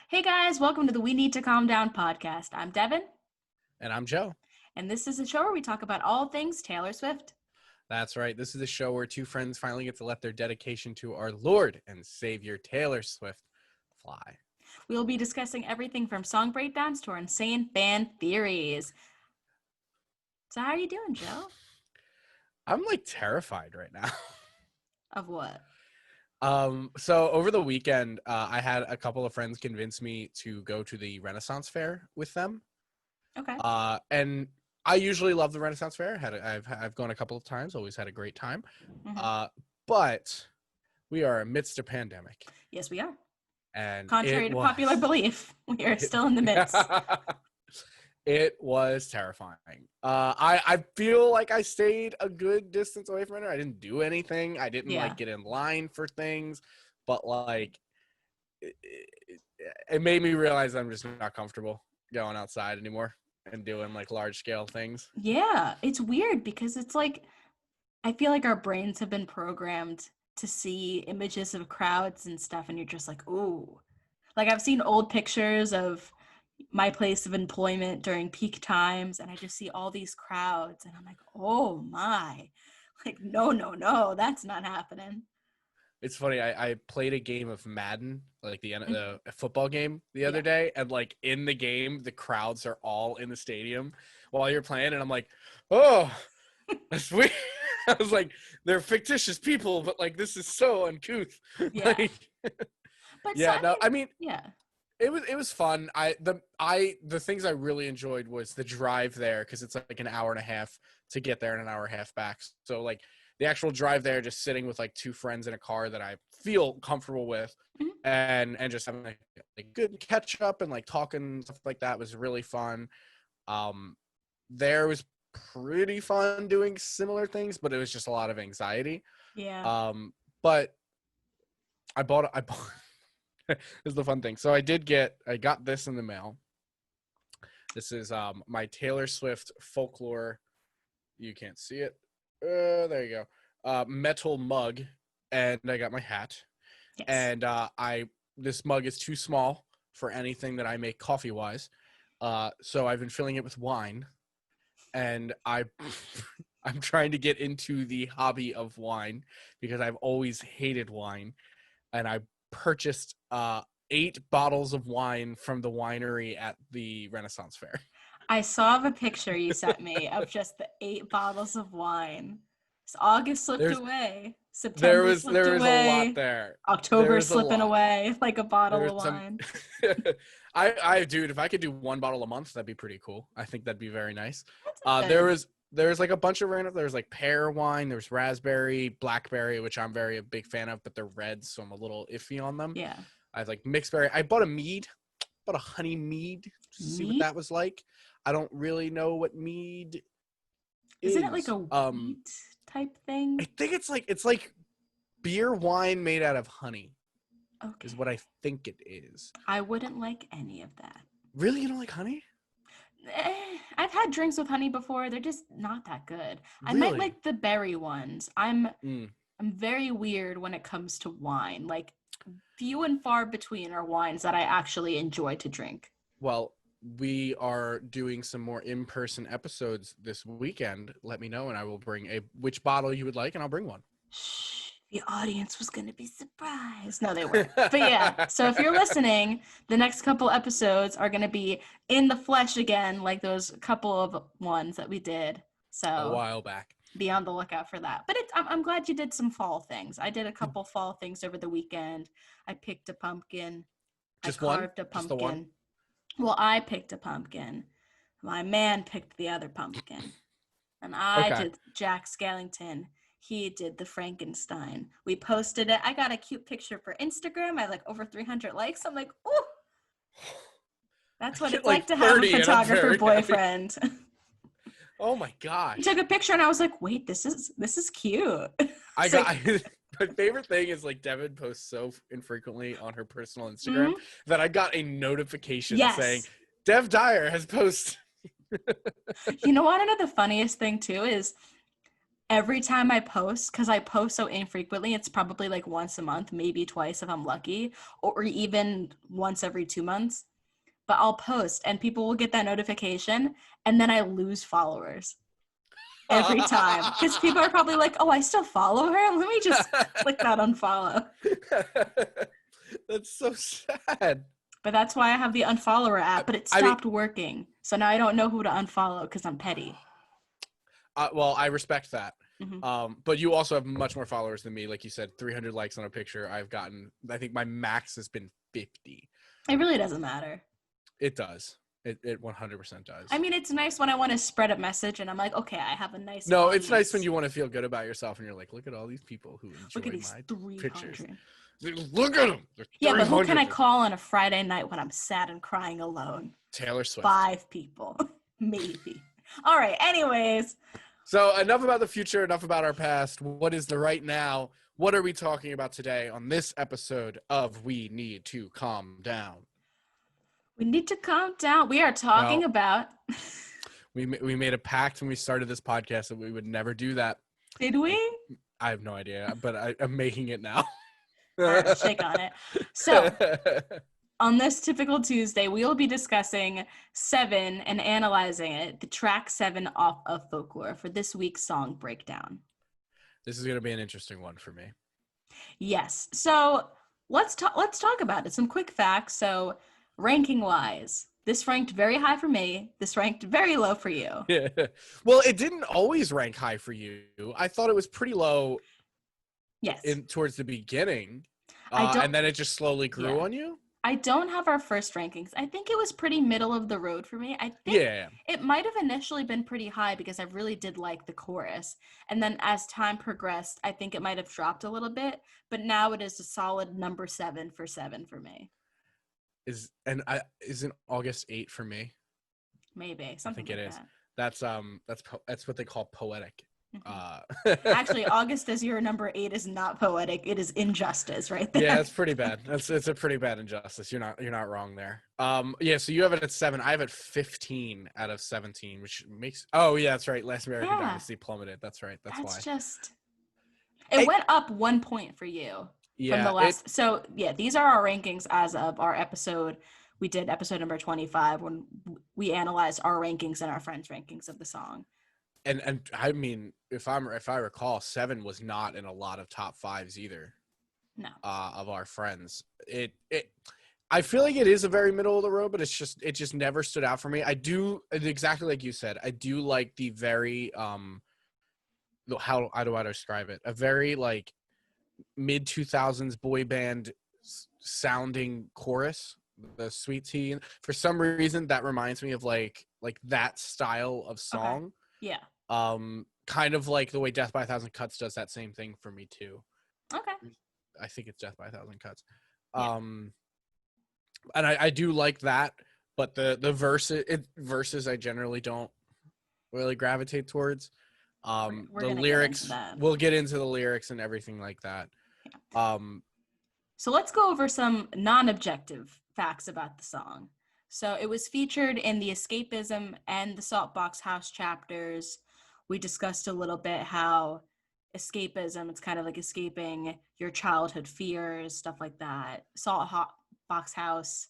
Hey guys, welcome to the We Need to Calm Down podcast. I'm Devon, And I'm Joe. and this is a show where we talk about all things Taylor Swift. That's right. This is a show where two friends finally get to let their dedication to our Lord and Savior Taylor Swift fly. We will be discussing everything from song breakdowns to our insane fan theories. So how are you doing, Joe? I'm like terrified right now. Of what? So over the weekend, I had a couple of friends convince me to go to the Renaissance Fair with them. Okay. And I usually love the Renaissance Fair. I've gone a couple of times, always had a great time. But we are amidst a pandemic. Yes, we are. And contrary to popular belief, we are still in the midst. It was terrifying. I feel like I stayed a good distance away from it. I didn't do anything. I didn't like get in line for things, but like it made me realize I'm just not comfortable going outside anymore and doing like large scale things. Yeah, it's weird because it's like I feel like our brains have been programmed to see images of crowds and stuff, and you're just like, ooh. Like I've seen old pictures of my place of employment during peak times, and I just see all these crowds, and I'm like, oh my. Like, no, that's not happening. It's funny. I played a game of Madden, like the football game the other day, and like in the game, the crowds are all in the stadium while you're playing, and I'm like, oh, that's weird. I was like, they're fictitious people, but like this is so uncouth. Yeah. Like, but yeah, so, yeah. It was fun. The things I really enjoyed was the drive there because it's like an hour and a half to get there and an hour and a half back. So like the actual drive there, just sitting with like two friends in a car that I feel comfortable with, and just having like good catch up and like talking stuff like that was really fun. There was pretty fun doing similar things, but it was just a lot of anxiety. Yeah. But I bought this is the fun thing. So I got this in the mail. This is my Taylor Swift folklore. You can't see it. There you go. Metal mug, and I got my hat. Yes. And this mug is too small for anything that I make coffee wise. So I've been filling it with wine, and I'm trying to get into the hobby of wine because I've always hated wine, and I purchased 8 bottles of wine from the winery at the Renaissance Fair. I saw the picture you sent me of just the 8 bottles of wine. So August slipped away. September slipped away. There was a lot there. October slipping away like a bottle of wine. Dude, if I could do 1 bottle a month, that'd be pretty cool. I think that'd be very nice. There was like a bunch of random. There was like pear wine. There was raspberry, blackberry, which I'm a big fan of, but they're reds, so I'm a little iffy on them. Yeah. I have like mixed berry. I bought a mead, bought a honey mead to see what that was like. I don't really know what mead is. Isn't it like a wheat type thing? I think it's like beer wine made out of honey. Okay. Is what I think it is. I wouldn't like any of that. Really? You don't like honey? I've had drinks with honey before. They're just not that good. Really? I meant like the berry ones. I'm very weird when it comes to wine. Like few and far between are wines that I actually enjoy to drink. Well, we are doing some more in-person episodes this weekend. Let me know and I will bring which bottle you would like and I'll bring one. Shh. The audience was going to be surprised. No, they weren't. But yeah, so if you're listening, the next couple episodes are going to be in the flesh again, like those couple of ones that we did. So a while back. Be on the lookout for that. But I'm glad you did some fall things. I did a couple fall things over the weekend. I picked a pumpkin. Just I carved a pumpkin. Just the one? Well, I picked a pumpkin. My man picked the other pumpkin. And I did Jack Skellington. He did the Frankenstein. We posted it. I got a cute picture for Instagram. I had like over 300 likes. I'm like, ooh. That's what it's like to have a photographer boyfriend. Oh my God. He took a picture and I was like, wait, this is cute. My favorite thing is like Devon posts so infrequently on her personal Instagram that I got a notification saying Dev Dyer has posted. You know what? I know the funniest thing too is every time I post, because I post so infrequently, it's probably like once a month, maybe twice if I'm lucky, or even once every 2 months. But I'll post and people will get that notification and then I lose followers every time because people are probably like, oh, I still follow her. Let me just click that unfollow. That's so sad. But that's why I have the unfollower app, but it I mean, stopped working. So now I don't know who to unfollow because I'm petty. well, I respect that. Hmm. But you also have much more followers than me. Like you said, 300 likes on a picture. I think my max has been 50. It really doesn't matter. It does. It 100% I does. mean, it's nice when I want to spread a message and I'm like, okay, I have a nice No, it's nice when audience. you want to feel good about yourself and you're like, look at all these people who Look at enjoy these my pictures. 300. Look at them. There's Yeah, but who can I 300. call on a Friday night when I'm sad and crying alone? Taylor Swift. 5 people, maybe. All right, anyways. So enough about the future, enough about our past. What is the right now? What are we talking about today on this episode of We Need to Calm Down? We need to calm down. We are talking No, about. we made a pact when we started this podcast that we would never do that. Did we? I have no idea, but I'm making it now. All right, shake on it. So, on this typical Tuesday, we will be discussing Seven and analyzing it, the track Seven off of Folklore for this week's song breakdown. This is going to be an interesting one for me. Yes. So let's talk about it. Some quick facts. So, ranking wise, this ranked very high for me. This ranked very low for you. Yeah. Well, it didn't always rank high for you. I thought it was pretty low Yes. towards the beginning, I don't. and then it just slowly grew Yeah. on you. I don't have our first rankings. I think it was pretty middle of the road for me. I think Yeah. it might have initially been pretty high because I really did like the chorus. And then as time progressed, I think it might have dropped a little bit, but now it is a solid number 7 for 7 for me. Isn't August 8 for me? Maybe I something think it like is. that. That's what they call poetic. Actually, August as your number 8 is not poetic. It is injustice right there. Yeah, it's pretty bad. It's a pretty bad injustice. You're not wrong there. Yeah, so you have it at 7. I have it 15 out of 17, which makes oh yeah, that's right. Last American Yeah, Dynasty plummeted. That's right. That's why. just it went up 1 point for you from the Yeah, last. So yeah, these are our rankings as of our episode. We did episode number 25 when we analyzed our rankings and our friends' rankings of the song. and I mean, if I recall, 7 was not in a lot of top 5s either. No. Of our friends. I feel like it is a very middle of the road, but it just never stood out for me. I do exactly like you said. I do like the very how do I describe it? A very like mid 2000s boy band sounding chorus, the Sweet Tea. For some reason, that reminds me of like that style of song. Okay. Yeah. Kind of like the way Death by a Thousand Cuts does that same thing for me too. Okay. I think it's Death by a Thousand Cuts. Yeah. And I do like that, but the verses I generally don't really gravitate towards. We're The gonna get into lyrics, that. we'll get into the lyrics and everything like that. Yeah. So let's go over some non-objective facts about the song. So it was featured in the Escapism and the Saltbox House chapters. We discussed a little bit how escapism, it's kind of like escaping your childhood fears, stuff like that. Box House,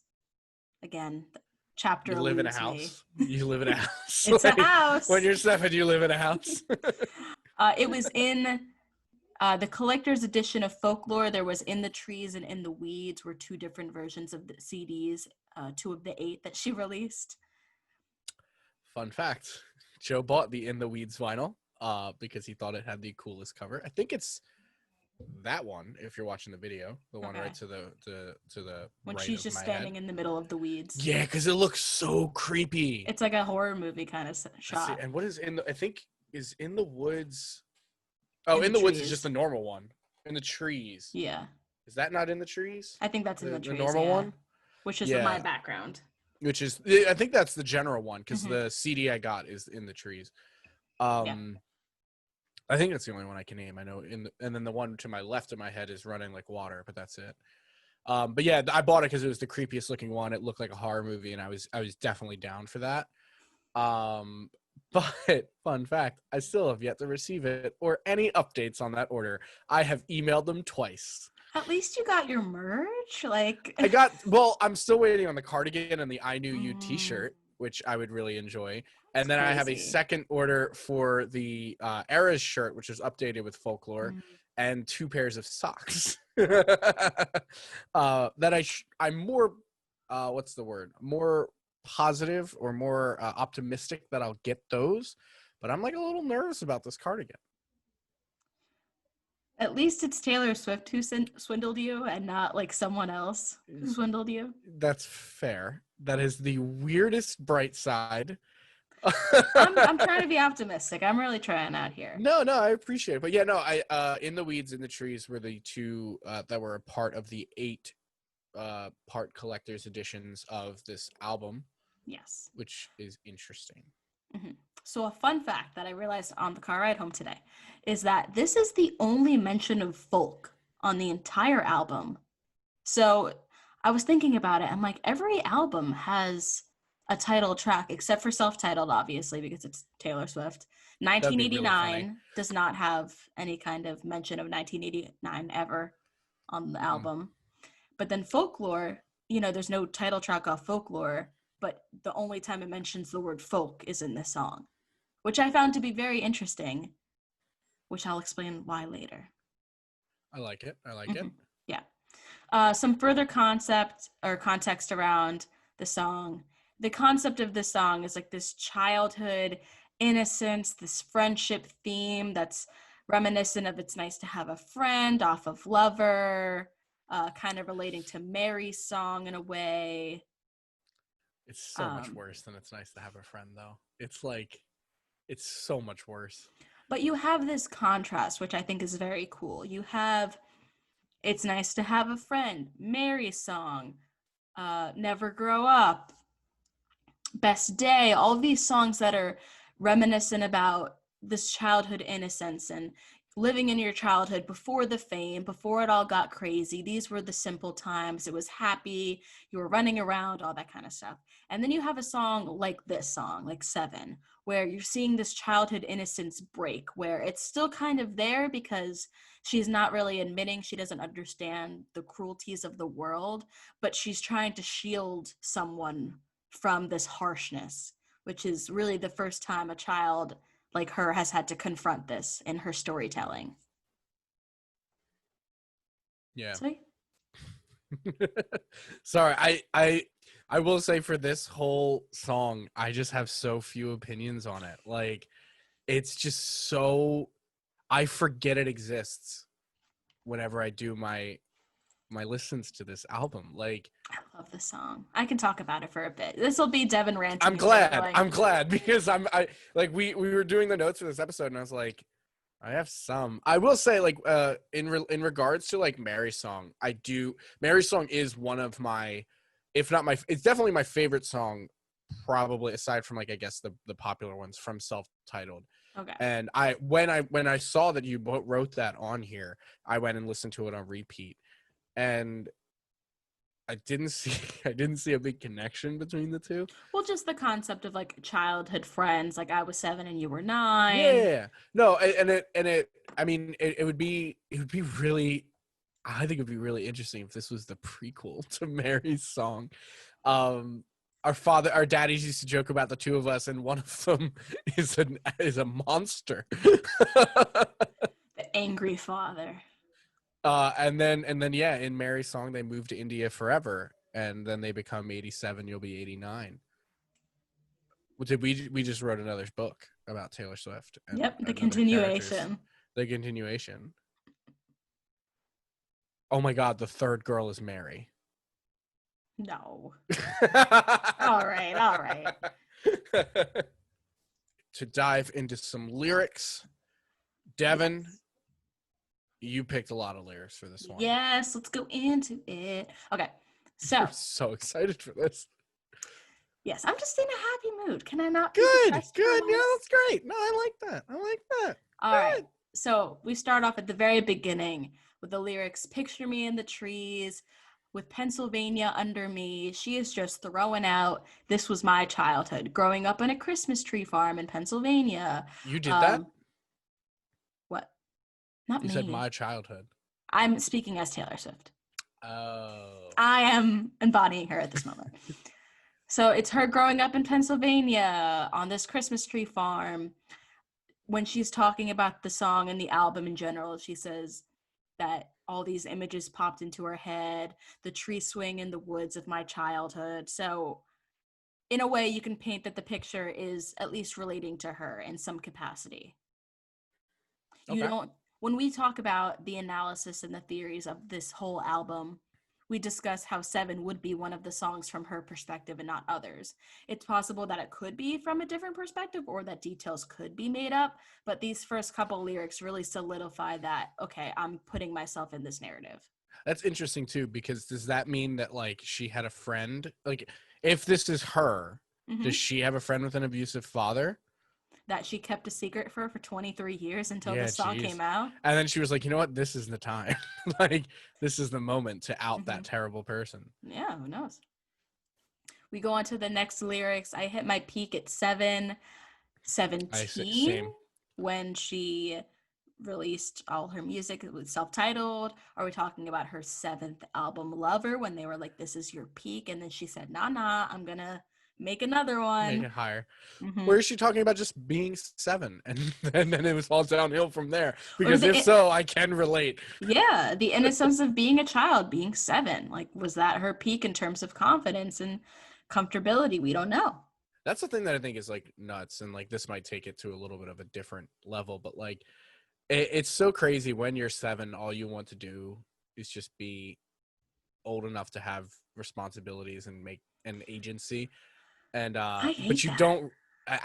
again, chapter You live in a eludes me. house. You live in a house. It's a house. When you're 7, you live in a house. It was in the collector's edition of Folklore. There was In the Trees and In the Weeds were 2 different versions of the CDs, 2 of the 8 that she released. Fun fact: Joe bought the In the Weeds vinyl because he thought it had the coolest cover. I think it's that one. If you're watching the video, the one right to the when right she's of just my standing head. in the middle of the weeds. Yeah, because it looks so creepy. It's like a horror movie kind of shot. And what is in the? I think is In the Woods. Oh, In In the the Woods is Trees. just the normal one. In the Trees. Yeah. Is that not In the Trees? I think that's in the trees. The normal yeah. one. Which is Yeah. my background. Which is, I think that's the general one because the CD I got is In the Trees. Yeah. I think that's the only one I can name. I know and then the one to my left of my head is Running Like Water, but that's it. But yeah, I bought it because it was the creepiest looking one. It looked like a horror movie, and I was definitely down for that. But fun fact, I still have yet to receive it or any updates on that order. I have emailed them twice. At least you got your merch. Like, I'm still waiting on the cardigan and the I Knew You mm, t-shirt, which I would really enjoy. it's And then I have a crazy. second order for the Eras shirt, which is updated with folklore, Mm. and 2 pairs of socks. I'm more, what's the word? More positive or more optimistic that I'll get those. But I'm like a little nervous about this cardigan. At least it's Taylor Swift who swindled you and not like someone else who swindled you. That's fair. That is the weirdest bright side. I'm trying to be optimistic. I'm really trying out here. No, I appreciate it. But yeah, no, I In the Weeds in the Trees were the two that were a part of the 8 part collector's editions of this album, Yes. which is interesting. Hmm. So a fun fact that I realized on the car ride home today is that this is the only mention of folk on the entire album. So I was thinking about it. I'm like, every album has a title track except for self-titled, obviously, because it's Taylor Swift. That'd be really funny. 1989 does not have any kind of mention of 1989 ever on the Mm. album. But then Folklore, there's no title track off Folklore, but the only time it mentions the word folk is in this song, which I found to be very interesting, which I'll explain why later. I like it. I like it. Mhm. Yeah. Some further concept or context around the song. The concept of the song is like this childhood innocence, this friendship theme that's reminiscent of It's Nice to Have a Friend off of Lover, kind of relating to Mary's song in a way. It's so much Um, worse than It's Nice to Have a Friend, though. It's so much worse. but you have this contrast, which I think is very cool. You have It's Nice to Have a Friend, Mary's song, Never Grow Up, Best Day, all of these songs that are reminiscent about this childhood innocence and living in your childhood before the fame, before it all got crazy. These were the simple times. It was happy. You were running around, all that kind of stuff. And then you have a song like this song, like Seven, where you're seeing this childhood innocence break, where it's still kind of there because she's not really admitting she doesn't understand the cruelties of the world, but she's trying to shield someone from this harshness, which is really the first time a child like her has had to confront this in her storytelling. Yeah. So Sorry, I will say for this whole song, I just have so few opinions on it. Like, it's just so I forget it exists whenever I do my listens to this album. Like, I love this song. I can talk about it for a bit. This will be Devon I'm ranting and glad. rambling. I'm glad because I like we were doing the notes for this episode and I was like, I have some. I will say, like, in regards to like Mary's song, Mary's song is one of my, if not my, it's definitely my favorite song, probably aside from like I guess the popular ones from self-titled. Okay. And when I saw that you wrote that on here, I went and listened to it on repeat, and I didn't see I didn't see a big connection between the two. Well, just the concept of like childhood friends, like I was 7 and you were 9. Yeah, no, and it. I mean, it would be really. I think it would be really interesting if this was the prequel to Mary's song. Our daddies used to joke about the two of us, and one of them is a monster. The angry father. And then yeah, in Mary's song, they moved to India forever, and then they become 87. You'll be 89. We just wrote another book about Taylor Swift and Yep, the another characters. continuation. The continuation. Oh my God, the third girl is Mary. No. All right, all right. To dive into some lyrics, Devon, Yes. you picked a lot of lyrics for this one. Yes, let's go into it. Okay. So, I'm so excited for this. yes, I'm just in a happy mood. Can I not be Good, depressed for good. Yeah, once? that's great. No, I like that. I like that. All right. Good. So we start off at the very beginning with the lyrics, "Picture me in the trees with Pennsylvania under me. She is just throwing out, this was my childhood, growing up on a Christmas tree farm in Pennsylvania. You did that? Um, what? Not You said me. my childhood. I'm speaking as Taylor Swift. Oh. I am embodying her at this moment. So it's her growing up in Pennsylvania on this Christmas tree farm. When she's talking about the song and the album in general, she says that all these images popped into her head, the tree swing in the woods of my childhood. So in a way, you can paint that the picture is at least relating to her in some capacity. You Okay. don't, when we talk about the analysis and the theories of this whole album, we discuss how Seven would be one of the songs from her perspective and not others. It's possible that it could be from a different perspective or that details could be made up, but these first couple lyrics really solidify that, okay, I'm putting myself in this narrative. That's interesting too, because does that mean that like she had a friend? Like, if this is her, does Mm-hmm. she have a friend with an abusive father? That she kept a secret for 23 years until Yeah, this song geez. came out. And then she was like, you know what? This is the time. Like, this is the moment to out Mm-hmm. that terrible person. Yeah, who knows? We go on to the next lyrics. I hit my peak at 17 Same. when she released all her music. It was self-titled. Are we talking about her seventh album, Lover, when they were like, this is your peak? And then she said, nah, I'm gonna make another Make one. it higher. Mm-hmm. Or is she talking about just being 7 and then it was all downhill from there? Or Because if so, I can relate. yeah, the innocence of being a child, being 7. Like, was that her peak in terms of confidence and comfortability? We don't know. That's the thing that I think is like nuts, and like this might take it to a little bit of a different level, but like it's so crazy when you're 7, all you want to do is just be old enough to have responsibilities and make an agency. And I but hate you that. don't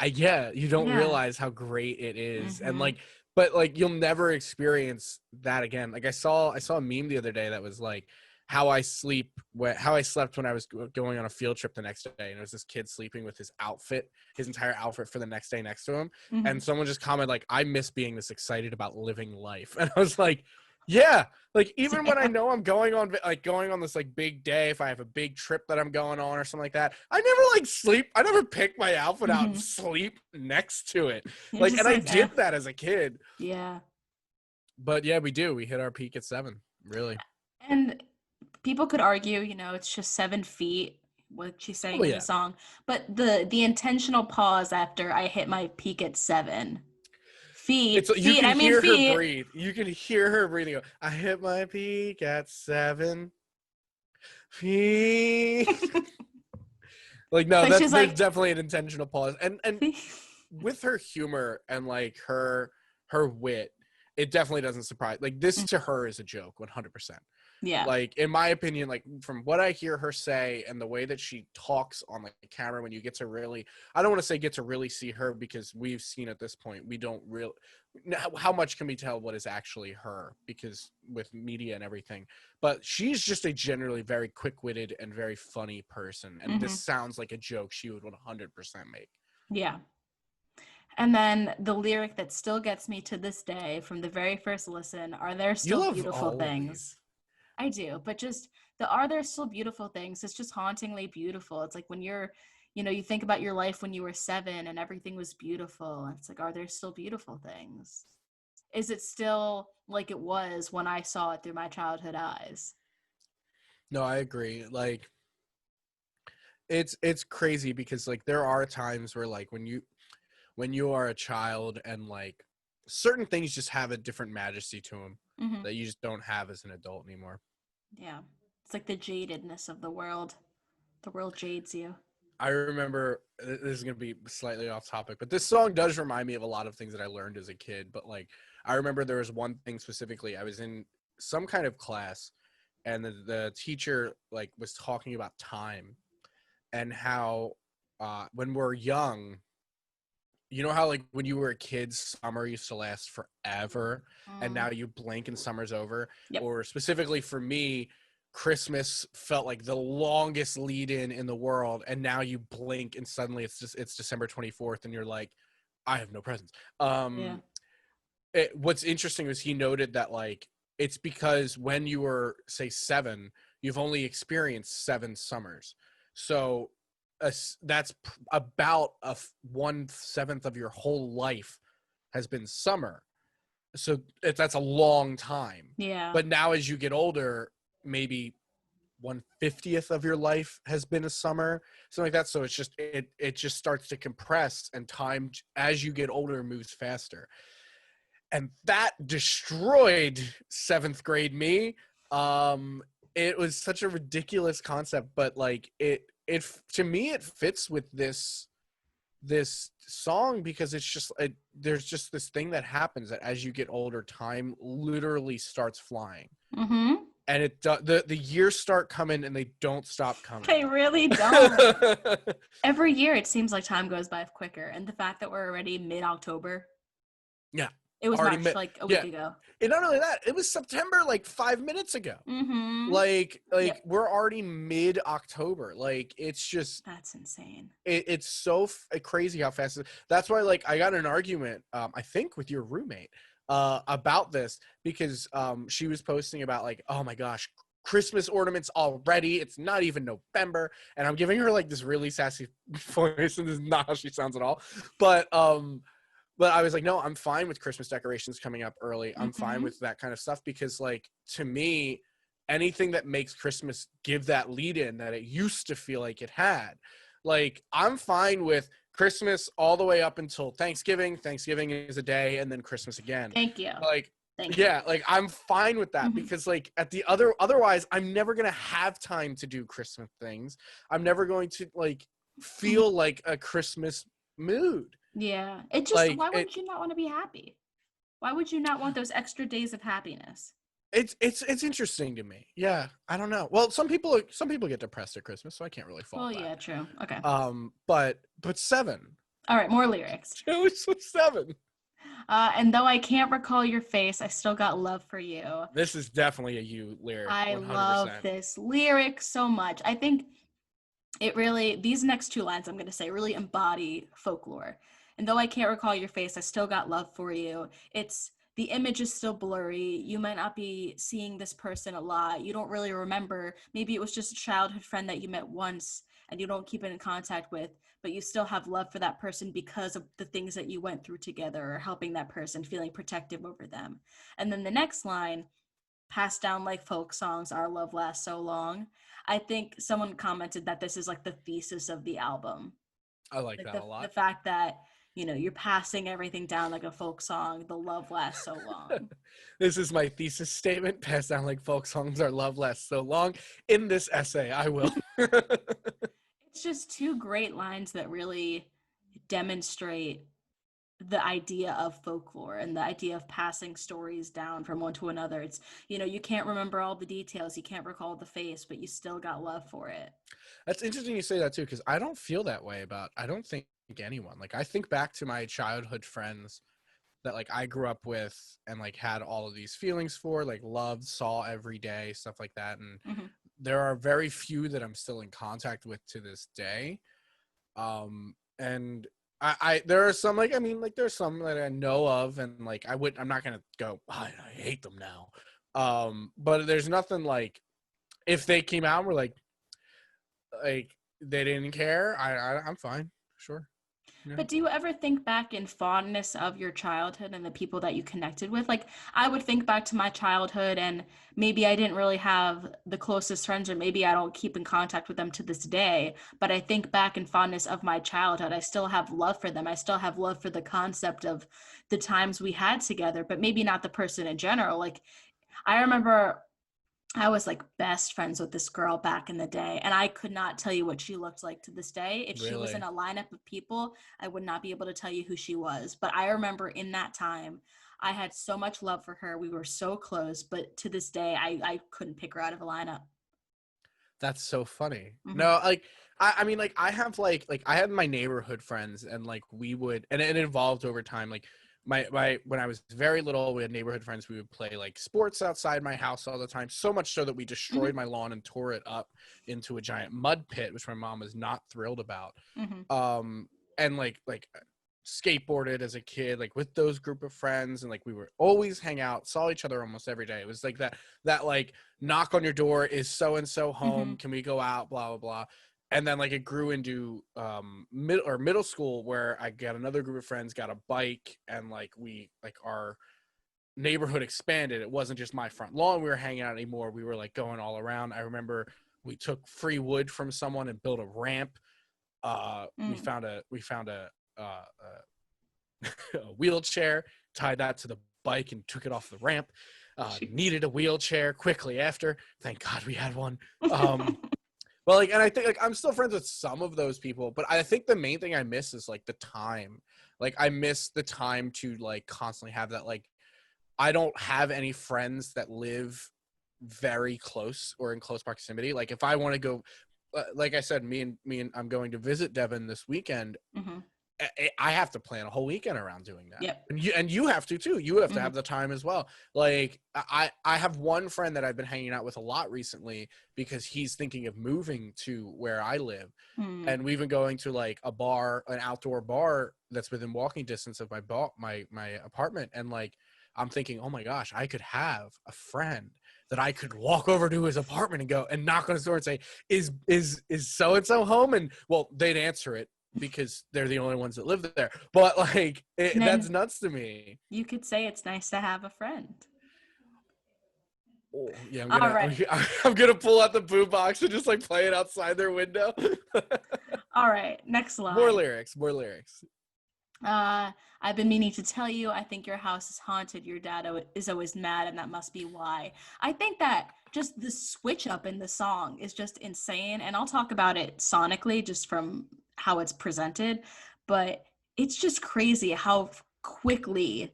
yeah, you don't Yeah. realize how great it is. And Mm-hmm. like, but like you'll never experience that again. Like I saw a meme the other day that was like how I slept when I was going on a field trip the next day, and it was this kid sleeping with his entire outfit for the next day next to him. Mm-hmm. And someone just commented like, I miss being this excited about living life. And I was like, yeah, like even when I know I'm going on this like big day, if I have a big trip that I'm going on or something like that, I never like sleep. I never pick my outfit out and Mm-hmm. sleep next to it. You're Like, just and I like, eh. did that as a kid. Yeah. But yeah, we do. We hit our peak at 7. Really. And people could argue, it's just 7 feet, what she's Oh saying in the yeah. song. But the intentional pause after I hit my peak at 7. It's Feet, you feet, can I mean hear her feet. breathe. You can hear her breathing. I hit my peak at 7 feet. Like no, But she's there's like, definitely an intentional pause. And feet. with her humor and like her wit, it definitely doesn't surprise. Like this to her is a joke, 100%. Yeah. Like in my opinion, like from what I hear her say and the way that she talks on like the camera, when you get to really, I don't want to say get to really see her, because we've seen at this point, we don't really, how much can we tell what is actually her, because with media and everything. But she's just a generally very quick-witted and very funny person, and this Mm-hmm. sounds like a joke she would 100% make. Yeah. And then the lyric that still gets me to this day from the very first listen, are there You still love beautiful all of these. things? I do, but just the are there still beautiful things? It's just hauntingly beautiful. It's like when you think about your life when you were 7 and everything was beautiful. It's like, are there still beautiful things? Is it still like it was when I saw it through my childhood eyes? No, I agree. Like it's crazy, because like there are times where like when you are a child and like certain things just have a different majesty to them Mm-hmm. that you just don't have as an adult anymore. Yeah. It's like the jadedness of the world. The world jades you. I remember, this is going to be slightly off topic, but this song does remind me of a lot of things that I learned as a kid. But like, I remember there was one thing specifically. I was in some kind of class, and the teacher like was talking about time and how when we're young, you know how like when you were a kid, summer used to last forever, and Mm. now you blink and summer's over. Yep. Or specifically for me, Christmas felt like the longest lead in the world, and now you blink and suddenly it's December 24th, and you're like, I have no presents. Yeah. What's interesting was he noted that like it's because when you were say 7, you've only experienced 7 summers. So that's about 1/7 of your whole life has been summer. So that's a long time. Yeah. But now as you get older, maybe 1/50th of your life has been a summer, something like that. So it's just it just starts to compress, and time as you get older moves faster. And that destroyed 7th grade me. It was such a ridiculous concept, but like it to me it fits with this song because it's just there's just this thing that happens that as you get older, time literally starts flying, Mm-hmm. and the years start coming and they don't stop coming. They really don't. Every year it seems like time goes by quicker, and the fact that we're already mid-October, Yeah, it was already March met. like a week Yeah, ago. and not only that, it was September like 5 minutes ago. Mm-hmm. Like Yep. we're already mid-October. Like it's just That's insane. it's so crazy how fast that's why like I got in an argument I think with your roommate about this because she was posting about like, oh my gosh, Christmas ornaments already, it's not even November, and I'm giving her like this really sassy voice, and this is not how she sounds at all, but I was like, no, I'm fine with Christmas decorations coming up early. I'm fine Mm-hmm. with that kind of stuff because, like, to me, anything that makes Christmas give that lead in that it used to feel like it had. Like, I'm fine with Christmas all the way up until Thanksgiving. Thanksgiving is a day, and then Christmas again. Thank you. Like, Thank you. yeah, like I'm fine with that Mm-hmm. because like otherwise I'm never gonna have time to do Christmas things. I'm never going to like Mm-hmm. feel like a Christmas mood. Yeah. It just, Like why would you not want to be happy? Why would you not want those extra days of happiness? it's interesting to me. Yeah, I don't know. Well, some people get depressed at Christmas, so I can't really fault Well, that. yeah, true. Okay. But 7. All right, more lyrics. It was 7. And though I can't recall your face, I still got love for you. This is definitely a you lyric, I love 100%. this lyric so much. I think it really, these next two lines I'm going to say really embody folklore. And though I can't recall your face, I still got love for you. It's the image is still blurry. You might not be seeing this person a lot. You don't really remember. Maybe it was just a childhood friend that you met once and you don't keep in contact with, but you still have love for that person because of the things that you went through together or helping that person, feeling protective over them. And then the next line, passed down like folk songs, our love lasts so long. I think someone commented that this is like the thesis of the album. I like Like that a the lot. fact that, you know, you're passing everything down like a folk song, the love lasts so long. This is my thesis statement. Passed down like folk songs, our love lasts so long. In this essay, I will. It's just two great lines that really demonstrate the idea of folklore and the idea of passing stories down from one to another. It's, you know, you can't remember all the details, you can't recall the face, but you still got love for it. That's interesting you say that too, because I don't feel that way about, I don't think anyone. Like, I think back to my childhood friends that like I grew up with and like had all of these feelings for, like loved, saw every day, stuff like that. And Mm-hmm. there are very few that I'm still in contact with to this day. And I there are some like, I mean, like there's some that I know of and like I'm not gonna go, oh, I hate them now. But there's nothing like if they came out and were like they didn't care, I'm fine. Sure. Yeah. But do you ever think back in fondness of your childhood and the people that you connected with? Like, I would think back to my childhood and maybe I didn't really have the closest friends, or maybe I don't keep in contact with them to this day. But I think back in fondness of my childhood. I still have love for them. I still have love for the concept of the times we had together, but maybe not the person in general. Like, I remember I was like best friends with this girl back in the day, and I could not tell you what she looked like to this day. If she was in Really. a lineup of people, I would not be able to tell you who she was. But I remember in that time, I had so much love for her. We were so close, but to this day, I couldn't pick her out of a lineup. That's so funny. Hmm. No, like I mean like I have like I had my neighborhood friends and like we would and it evolved over time. Like my when I was very little, we had neighborhood friends. We would play like sports outside my house all the time. So much so that we destroyed Hmm. my lawn and tore it up into a giant mud pit, which my mom was not thrilled about. Hmm. Um and like skateboarded as a kid, like with those group of friends, and like we were always hang out, saw each other almost every day. It was like that like knock on your door, is so and so home, Mhm. can we go out, blah blah blah. And then like it grew into middle school, where I got another group of friends, got a bike, and like we like our neighborhood expanded. It wasn't just my front lawn we were hanging out anymore. We were like going all around. I remember we took free wood from someone and built a ramp. We Mm. found a wheelchair, tied that to the bike, and took it off the ramp. Jeez. Needed a wheelchair quickly after. Thank God we had one. Well, like, and I think like I'm still friends with some of those people, but I think the main thing I miss is like the time. Like I miss the time to like constantly have that. Like I don't have any friends that live very close or in close proximity. Like if I want to go, like I said, me and I'm going to visit Devon this weekend. Mhm. I have to plan a whole weekend around doing that. Yep. And you have to too. You have to Mhm. have the time as well. Like I have one friend that I've been hanging out with a lot recently because he's thinking of moving to where I live. Mm. And we've been going to like a bar, an outdoor bar that's within walking distance of my apartment. And like I'm thinking, oh my gosh, I could have a friend that I could walk over to his apartment and go and knock on his door and say, is so and so home? And well, they'd answer it because they're the only ones that live there. But like And that's then nuts to me. you could say it's nice to have a friend. Oh yeah, All right. I'm gonna pull out the boombox and just like play it outside their window. All right. Next More line. lyrics, more lyrics. Uh, I've been meaning to tell you, I think your house is haunted. Your dad is always mad, and that must be why. I think that just the switch up in the song is just insane. And I'll talk about it sonically just from how it's presented. But it's just crazy how quickly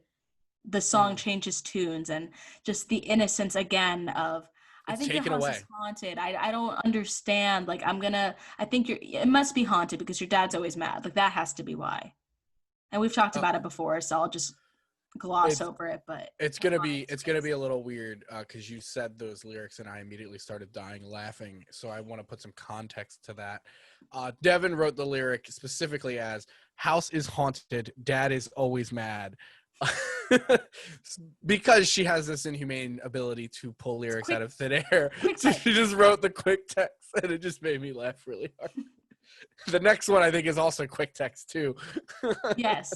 the song Mm. changes tunes and just the innocence again of I It's think your taken house is away. haunted. I don't understand. Like I think it must be haunted because your dad's always mad. Like that has to be why. And we've talked Uh, about it before, so I'll just gloss it's over it, but it's that gonna line be is it's gonna be crazy. a little weird because you said those lyrics and I immediately started dying laughing. So I want to put some context to that. Devon wrote the lyric specifically as "House is haunted, Dad is always mad," because she has this inhumane ability to pull It's lyrics quick out of thin air. quick So type. she just wrote the quick text, and it just made me laugh really hard. The next one I think is also quick text too. Yes.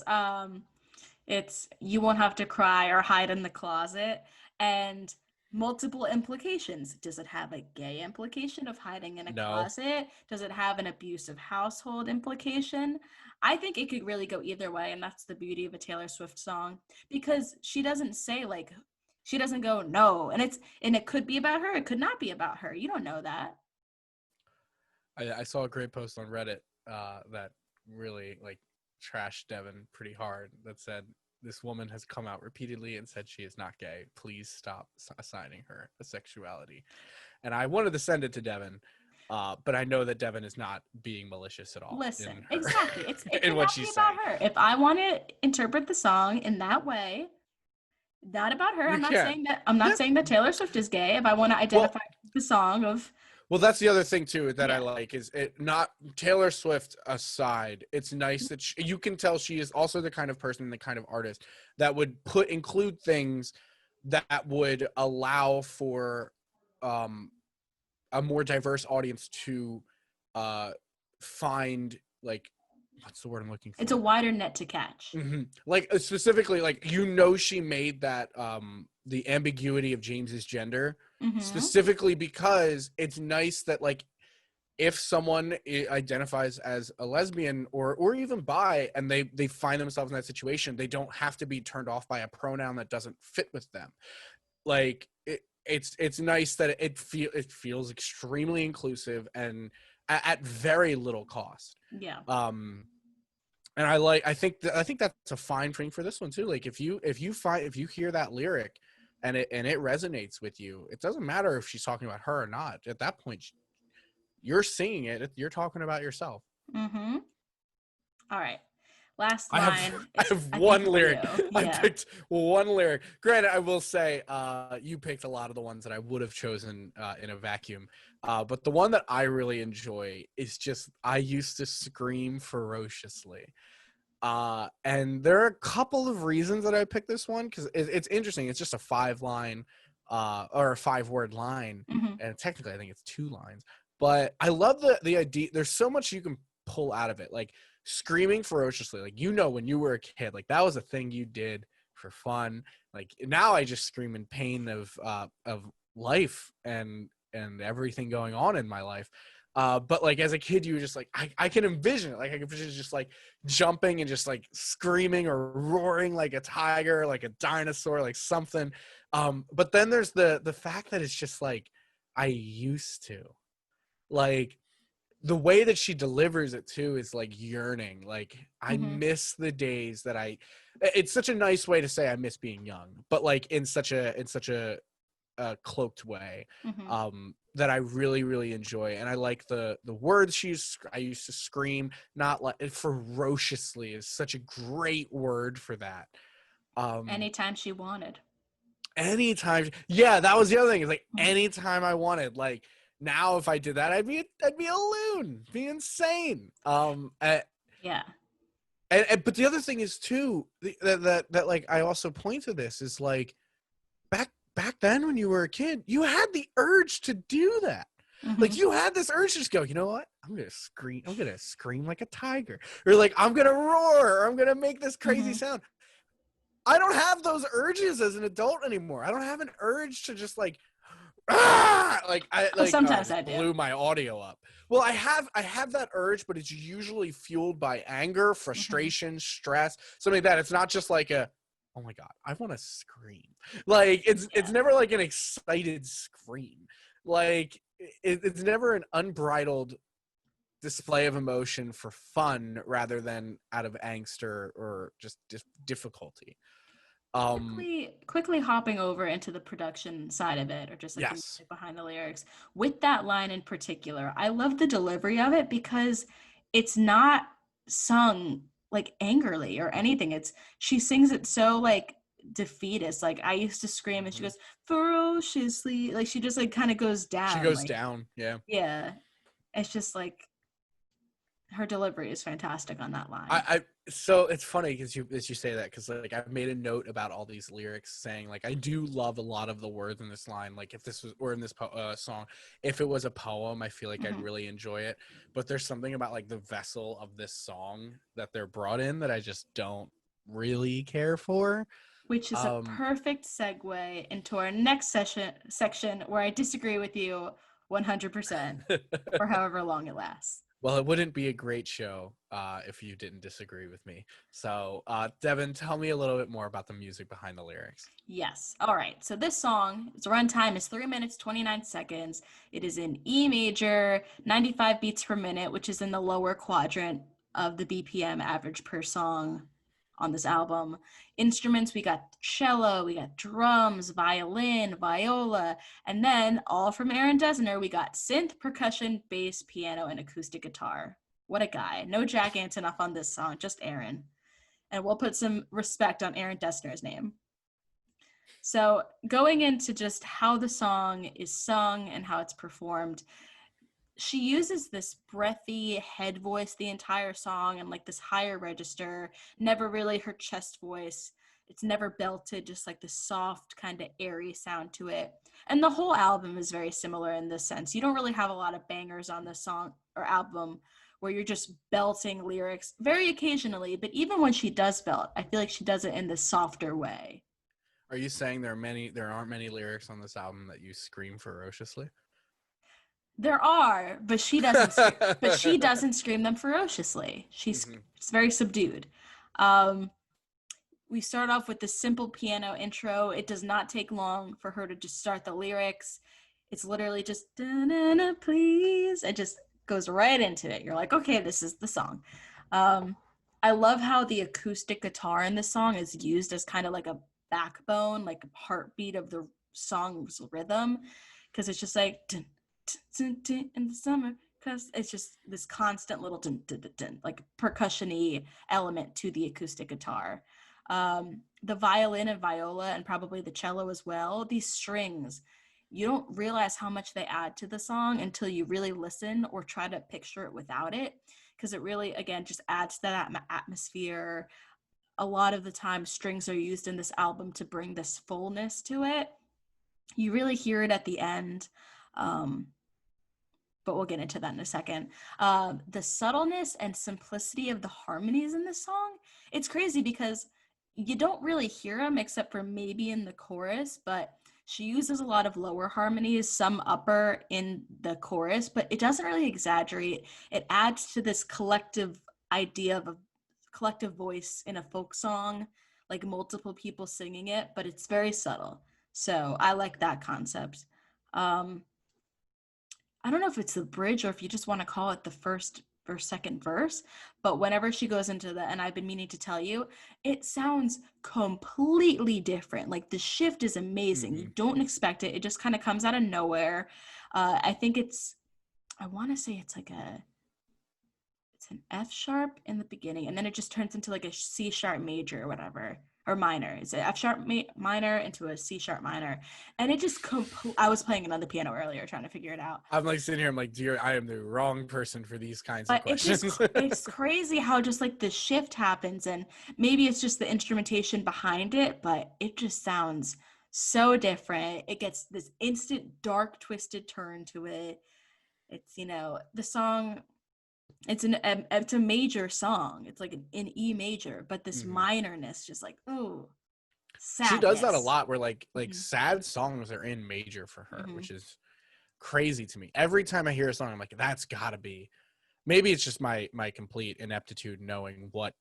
It's you won't have to cry or hide in the closet and multiple implications. Does it have a gay implication of hiding in a No. closet? Does it have an abusive household implication? I think it could really go either way, and that's the beauty of a Taylor Swift song because she doesn't say like she doesn't go no, and it could be about her, it could not be about her. You don't know that. I saw a great post on Reddit that really like trashed Devon pretty hard. That said, this woman has come out repeatedly and said she is not gay. Please stop assigning her a sexuality. And I wanted to send it to Devon, but I know that Devon is not being malicious at all in Listen, her exactly. It in what cannot be she's about saying. her. If I want to interpret the song in that way, not about her. You can. I'm not Yeah. saying that Taylor Swift is gay. If I want to Well, identify the song of Well, that's the other thing too that I yeah. like is it not Taylor Swift aside. It's nice that you can tell she is also the kind of person, the kind of artist that would include things that would allow for um, a more diverse audience to find like what's the word I'm looking It's a for? wider net to catch. Like specifically, like she made that the ambiguity of James's gender Mhm. specifically because it's nice that like if someone identifies as a lesbian or even bi and they find themselves in that situation, they don't have to be turned off by a pronoun that doesn't fit with them. Like it's nice that it feels extremely inclusive and at very little cost. Yeah. um and I think that's a fine thing for this one too. Like if you hear that lyric and it resonates with you, it doesn't matter if she's talking about her or not. At that point, you're singing it. You're talking about yourself. Mhm. All right. Last I have line I is have I think one for lyric. you. I Yeah. picked one lyric. Granted, I will say you picked a lot of the ones that I would have chosen in a vacuum. But the one that I really enjoy is just I used to scream ferociously. And there are a couple of reasons that I picked this one, because it's interesting. It's just a 5-line or a 5-word line, Mm-hmm. and technically I think it's 2 lines. But I love the idea. There's so much you can pull out of it, like screaming ferociously. Like, when you were a kid, like that was a thing you did for fun. Like now I just scream in pain of life and everything going on in my life. But like as a kid, you were just like, I can envision it. Like I can envision just like jumping and just like screaming or roaring like a tiger, like a dinosaur, like something. But then there's the fact that it's just like, I used to, like, the way that she delivers it too is like yearning. Like, I Mm-hmm. miss the days that it's such a nice way to say I miss being young, but like in such a cloaked way, Mm-hmm. that I really, really enjoy. And I like the words I used to scream, not like ferociously is such a great word for that. Um, Anytime she wanted. anytime, yeah, that was the other thing. Is like Mm-hmm. anytime I wanted. Like now, if I did that, I'd be a loon, be insane. Yeah. And but the other thing is too, that like I also point to this is like, back then when you were a kid, you had the urge to do that. Mm-hmm. Like you had this urge to just go, you know what? I'm gonna scream like a tiger. Or like I'm gonna roar, or I'm gonna make this crazy Mm-hmm. sound. I don't have those urges as an adult anymore. I don't have an urge to just like, like Oh, I sometimes I just do. blew my audio up. Well, I have that urge, but it's usually fueled by anger, Mm-hmm. frustration, stress, something like that. It's not just like oh my god, I want to scream. Like it's Yeah. never like an excited scream. Like it's never an unbridled display of emotion for fun rather than out of angst or just difficulty. Um, Quickly hopping over into the production side of it, or just like the yes. music behind the lyrics. With that line in particular, I love the delivery of it because it's not sung like angrily or anything. It's she sings it so like defeatist. Like I used to scream and she Mhm. goes ferociously. Like she just like kind of goes She down. goes Like, down. Yeah. yeah. It's just like her delivery is fantastic on that line. I so it's funny because you say that, because like I've made a note about all these lyrics saying like I do love a lot of the words in this line. Like if this was, or in this song, if it was a poem, I feel like I'd Mhm. really enjoy it. But there's something about like the vessel of this song that they're brought in that I just don't really care for. Which is a Um, perfect segue into our next section where I disagree with you 100% for however long it lasts. well, it wouldn't be a great show if you didn't disagree with me. So, Devin, tell me a little bit more about the music behind the lyrics. Yes. All right. So this song, its runtime is 3 minutes 29 seconds. It is in E major, 95 beats per minute, which is in the lower quadrant of the BPM average per song on this album. Instruments, we got cello, we got drums, violin, viola, and then all from Aaron Dessner, we got synth, percussion, bass, piano, and acoustic guitar. What a guy. No Jack Antonoff on this song, just Aaron. And we'll put some respect on Aaron Dessner's name. So, going into just how the song is sung and how it's performed, she uses this breathy head voice the entire song and like this higher register, never really her chest voice. It's never belted, just like the soft, kind of airy sound to it. And the whole album is very similar in this sense. You don't really have a lot of bangers on this song or album where you're just belting lyrics very occasionally, but even when she does belt, I feel like she does it in this softer way. Are you saying there aren't many lyrics on this album that you scream ferociously? There are, but she doesn't scream. But she doesn't scream them ferociously. She's Hmm. very subdued. Um, we start off with the simple piano intro. It does not take long for her to just start the lyrics. It's literally just da-na-na, please. It just goes right into it. You're like, okay, this is the song. Um, I love how the acoustic guitar in this song is used as kind of like a backbone, like a heartbeat of the song's rhythm, because it's just like dun, dun, dun, dun, in the summer. Because it's just this constant little dun, dun, dun, dun, like percussion-y element to the acoustic guitar. The violin and viola and probably the cello as well, these strings, you don't realize how much they add to the song until you really listen or try to picture it without it, because it really, again, just adds to that atmosphere. A lot of the time, strings are used in this album to bring this fullness to it. You really hear it at the end. Um, but we'll get into that in a second. The subtleness and simplicity of the harmonies in this song, it's crazy because you don't really hear them except for maybe in the chorus, but she uses a lot of lower harmonies, some upper in the chorus, but it doesn't really exaggerate. It adds to this collective idea of a collective voice in a folk song, like multiple people singing it, but it's very subtle. So I like that concept. Um, I don't know if it's the bridge or if you just want to call it the first or second verse, but whenever she goes into the, and I've been meaning to tell you, it sounds completely different. Like the shift is amazing. You Mm-hmm. don't expect it. It just kind of comes out of nowhere. I think I want to say it's an F sharp in the beginning, and then it just turns into like a C sharp major or whatever, or minor. It's an F sharp minor into a C sharp minor, and it just I was playing it on the piano earlier, trying to figure it out. I'm like sitting here. I'm like, dear, I am the wrong person for these kinds of But questions. it's crazy how just like the shift happens, and maybe it's just the instrumentation behind it, but it just sounds so different. It gets this instant dark twisted turn to it. It's, the song, it's a major song. It's like an E major, but this hmm minorness just like, ooh, She does that a sadness. lot, where like Hmm. sad songs are in major for her, Hmm. which is crazy to me. Every time I hear a song, I'm like, that's gotta be. Maybe it's just my complete ineptitude knowing what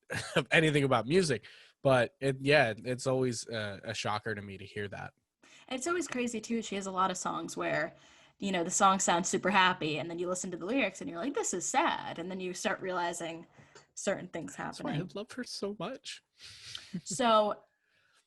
anything about music, but it's always a shocker to me to hear that. It's always crazy too. She has a lot of songs where, the song sounds super happy, and then you listen to the lyrics and you're like, this is sad. And then you start realizing certain things That's why I happening. love her so much. So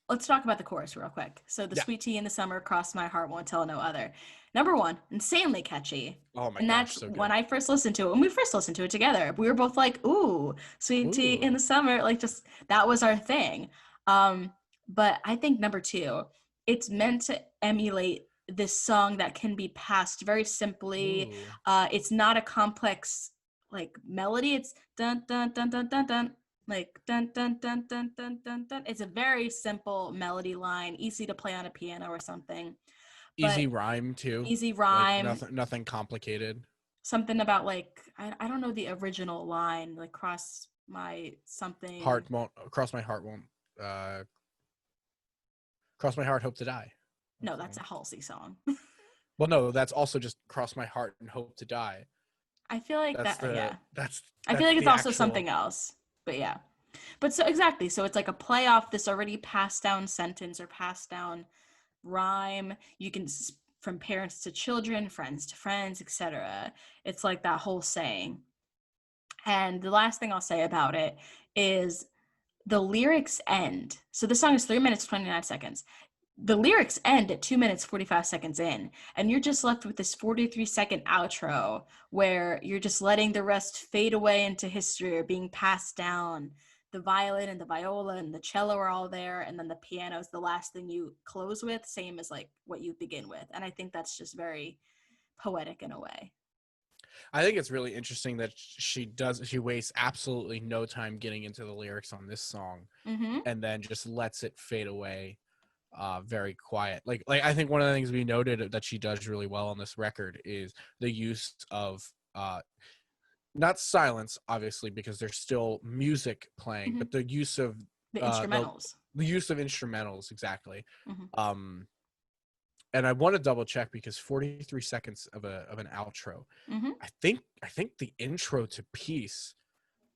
let's talk about the chorus real quick. So the Yeah. sweet tea in the summer, cross my heart, won't tell no other. Number one, insanely catchy. Oh my And gosh, that's so when good. I first listened to it. When we first listened to it together, we were both like, ooh, sweet tea in Ooh. the summer. Like, just that was our thing. But I think number two, it's meant to emulate this song that can be passed very simply. Ooh. It's not a complex like melody. It's dun dun dun dun dun dun, like dun dun dun dun dun dun dun. It's a very simple melody line, easy to play on a piano or something. Easy But rhyme too. easy Like rhyme, nothing complicated. something about like I don't know the original line, like cross my something. Heart won't cross my heart won't uh cross my heart hope to die. No, That's the that's one. a Halsey song. Well, no, that's also just cross my heart and hope to die. I feel like That's that, the yeah. that's I feel that's like it's the also actual. something else. But yeah. But so exactly. So it's like a play off this already passed down sentence or passed down rhyme. You can from parents to children, friends to friends, etc. It's like that whole saying. And the last thing I'll say about it is the lyrics end. So the song is 3 minutes 29 seconds. The lyrics end at 2 minutes 45 seconds in, and you're just left with this 43-second outro where you're just letting the rest fade away into history or being passed down. The violin and the viola and the cello are all there, and then the piano is the last thing you close with, same as like what you begin with. And I think that's just very poetic in a way. I think it's really interesting that she wastes absolutely no time getting into the lyrics on this song, Mm-hmm. and then just lets it fade away very quiet. Like I think one of the things we noted that she does really well on this record is the use of not silence, obviously, because there's still music playing, Mm-hmm. but the use of The uh the instrumentals. the use of instrumentals, exactly. Mm-hmm. um and I want to double check because 43 seconds of an outro. Mm-hmm. I think the intro to Peace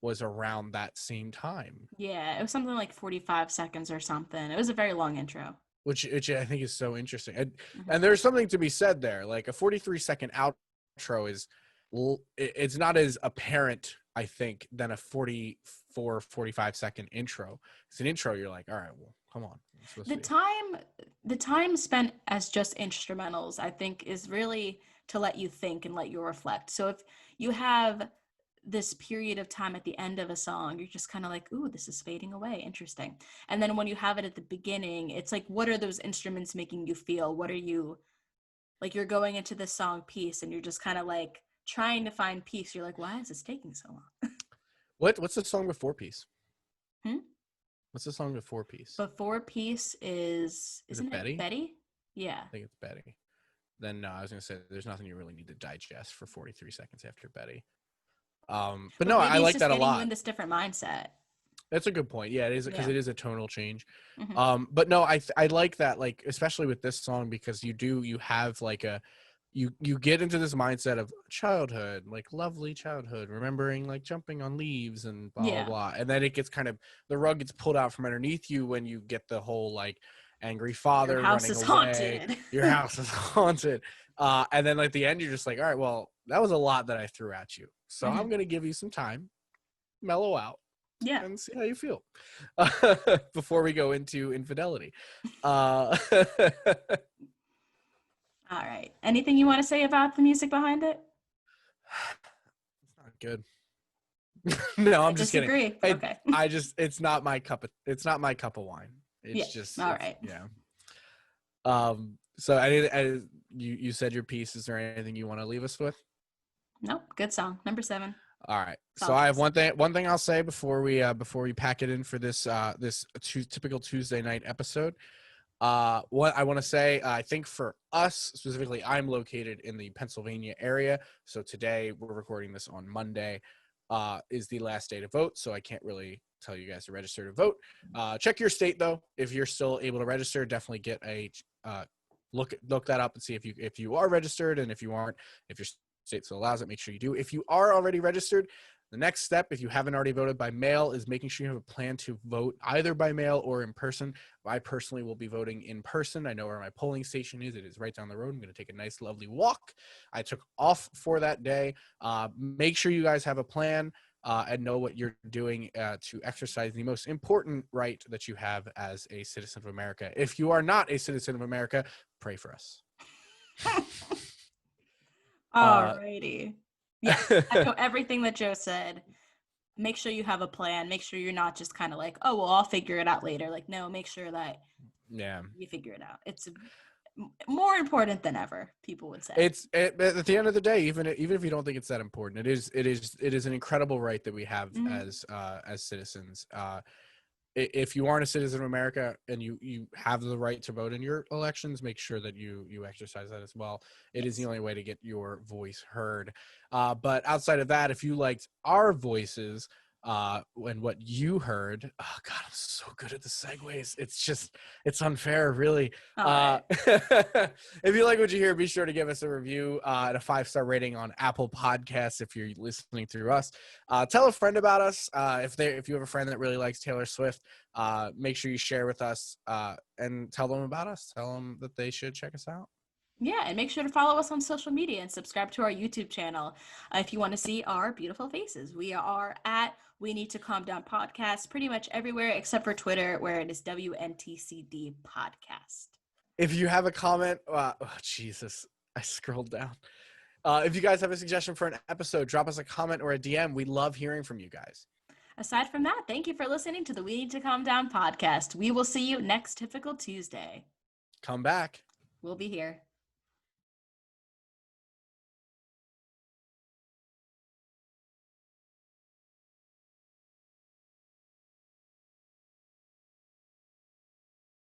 was around that same time, Yeah, it was something like 45 seconds or something. It was a very long intro. which I think is so interesting. Mm-hmm. And there's something to be said there. Like a 43-second outro is it's not as apparent, I think, than a 45-second intro. It's an intro, you're like, all right, well, come on. It's supposed The to be. time the time spent as just instrumentals, I think, is really to let you think and let you reflect. So if you have this period of time at the end of a song, you're just kind of like, ooh, this is fading away. Interesting. And then when you have it at the beginning, it's like, what are those instruments making you feel? What are you like? You're going into this song piece and you're just kind of like trying to find peace. You're like, why is this taking so long? What's the song before Peace? Hmm? What's the song before Peace? Before Peace is, Is it isn't it Betty? Betty? Yeah. I think it's Betty. Then no, I was gonna say there's nothing you really need to digest for 43 seconds after Betty. But But no, I maybe it's like just that a getting you in lot. this different mindset. That's a good point. Yeah, it is because Yeah. it is a tonal change. Hmm. But no, I like that, like especially with this song, because you have like you get into this mindset of childhood, like lovely childhood, remembering like jumping on leaves and blah blah Yeah. blah, and then it gets kind of the rug gets pulled out from underneath you when you get the whole like angry Your father house running is away, haunted. your house is haunted, and then like the end, you're just like, all right, well that was a lot that I threw at you, so Hmm. I'm gonna give you some time, mellow out, Yeah. and see how you feel before we go into infidelity. All right. Anything you want to say about the music behind it? It's not good. No, I I'm just kidding. disagree. I Okay. I just it's not my cup of wine. Yeah. It's just All it's right. yeah. So you said your piece. Is there anything you want to leave us with? Nope. Good song. Number 7. All right. So Solid I have choice. one thing I'll say before we pack it in for this typical Tuesday night episode. What I want to say, I think for us specifically, I'm located in the Pennsylvania area. So today we're recording this on Monday, is the last day to vote. So I can't really tell you guys to register to vote. Check your state though. If you're still able to register, definitely get a look that up and see if you are registered, and if you aren't, if your state still allows it, make sure you do. If you are already registered, the next step, if you haven't already voted by mail, is making sure you have a plan to vote either by mail or in person. I personally will be voting in person. I know where my polling station is. It is right down the road. I'm going to take a nice, lovely walk. I took off for that day. Make sure you guys have a plan and know what you're doing to exercise the most important right that you have as a citizen of America. If you are not a citizen of America, pray for us. All Uh, righty. Yes. Echo everything that Joe said. Make sure you have a plan. Make sure you're not just kind of like, oh, well, I'll figure it out later. Like, no, make sure that yeah. you figure it out. It's more important than ever, people would say. At the end of the day, even if you don't think it's that important, it is an incredible right that we have Hmm. as citizens. If you aren't a citizen of America and you have the right to vote in your elections, make sure that you exercise that as well. It is the Yes. only way to get your voice heard. But outside of that, if you liked our voices and what you heard, oh God, I'm so good at the segues. It's unfair, really. All right. If you like what you hear, be sure to give us a review and a 5-star rating on Apple Podcasts if you're listening through us. Tell a friend about us. If you have a friend that really likes Taylor Swift, make sure you share with us and tell them about us. Tell them that they should check us out. Yeah, and make sure to follow us on social media and subscribe to our YouTube channel if you want to see our beautiful faces. We are at We Need to Calm Down Podcast pretty much everywhere except for Twitter, where it is WNTCD Podcast. If you have a comment, oh Jesus, I scrolled down. If you guys have a suggestion for an episode, drop us a comment or a DM. We love hearing from you guys. Aside from that, thank you for listening to the We Need to Calm Down podcast. We will see you next typical Tuesday. Come back. We'll be here.